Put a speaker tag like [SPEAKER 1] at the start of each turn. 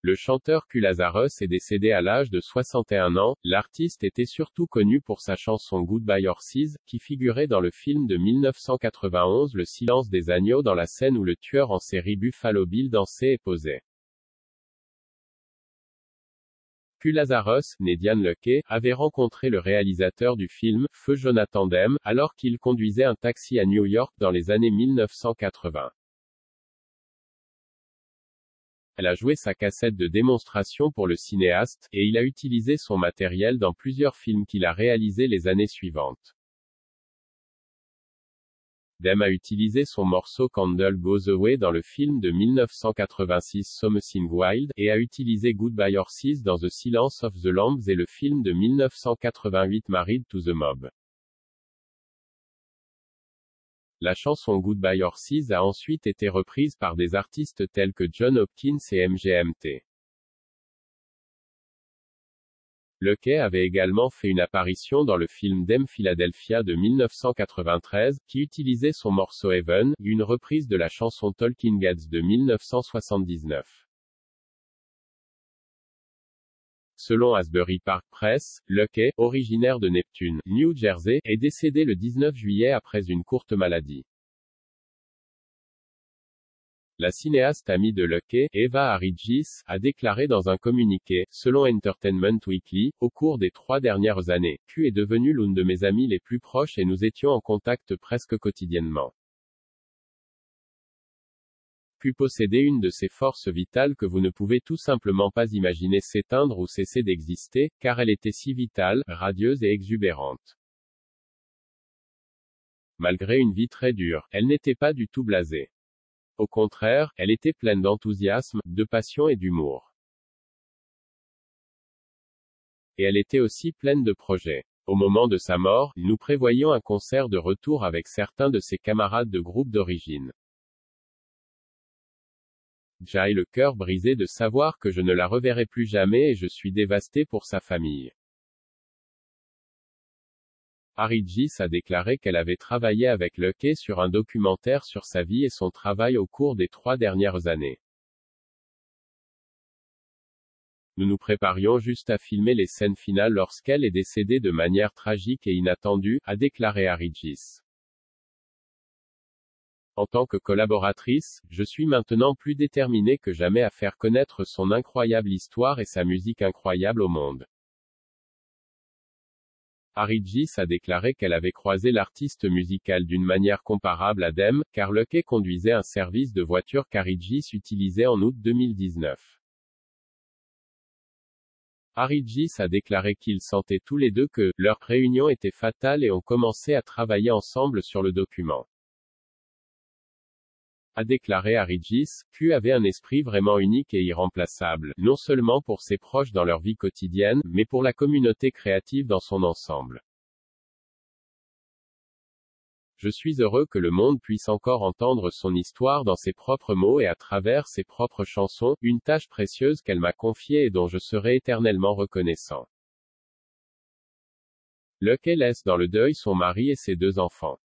[SPEAKER 1] Le chanteur Q Lazarus est décédé à l'âge de 61 ans. L'artiste était surtout connu pour sa chanson Goodbye Horses, qui figurait dans le film de 1991 Le Silence des agneaux dans la scène où le tueur en série Buffalo Bill dansait et posait. Q Lazarus, né Diane Luckey, avait rencontré le réalisateur du film, Feu Jonathan Demme, alors qu'il conduisait un taxi à New York dans les années 1980. Elle a joué sa cassette de démonstration pour le cinéaste, et il a utilisé son matériel dans plusieurs films qu'il a réalisés les années suivantes. Demme a utilisé son morceau Candle Goes Away dans le film de 1986 Something Wild, et a utilisé Goodbye Horses dans The Silence of the Lambs et le film de 1988 Married to the Mob. La chanson Goodbye Horses a ensuite été reprise par des artistes tels que John Hopkins et MGMT. Luckey avait également fait une apparition dans le film Demme Philadelphia de 1993, qui utilisait son morceau Heaven, une reprise de la chanson Talking Heads de 1979. Selon Asbury Park Press, Luckey, originaire de Neptune, New Jersey, est décédé le 19 juillet après une courte maladie. La cinéaste amie de Luckey, Eva Arigis, a déclaré dans un communiqué, selon Entertainment Weekly, au cours des 3 dernières années, Q est devenue l'une de mes amies les plus proches et nous étions en contact presque quotidiennement. Q possédait une de ces forces vitales que vous ne pouvez tout simplement pas imaginer s'éteindre ou cesser d'exister, car elle était si vitale, radieuse et exubérante. Malgré une vie très dure, elle n'était pas du tout blasée. Au contraire, elle était pleine d'enthousiasme, de passion et d'humour. Et elle était aussi pleine de projets. Au moment de sa mort, nous prévoyions un concert de retour avec certains de ses camarades de groupe d'origine. J'ai le cœur brisé de savoir que je ne la reverrai plus jamais et je suis dévasté pour sa famille. Arigis a déclaré qu'elle avait travaillé avec Luckey sur un documentaire sur sa vie et son travail au cours des 3 dernières années. Nous nous préparions juste à filmer les scènes finales lorsqu'elle est décédée de manière tragique et inattendue, a déclaré Arigis. En tant que collaboratrice, je suis maintenant plus déterminée que jamais à faire connaître son incroyable histoire et sa musique incroyable au monde. Arigis a déclaré qu'elle avait croisé l'artiste musical d'une manière comparable à Demme, car Luckey conduisait un service de voiture qu'Arigis utilisait en août 2019. Arigis a déclaré qu'ils sentaient tous les deux que leur réunion était fatale et ont commencé à travailler ensemble sur le document. A déclaré Arigis, Q avait un esprit vraiment unique et irremplaçable, non seulement pour ses proches dans leur vie quotidienne, mais pour la communauté créative dans son ensemble. Je suis heureux que le monde puisse encore entendre son histoire dans ses propres mots et à travers ses propres chansons, une tâche précieuse qu'elle m'a confiée et dont je serai éternellement reconnaissant. Luckey laisse dans le deuil son mari et ses 2 enfants.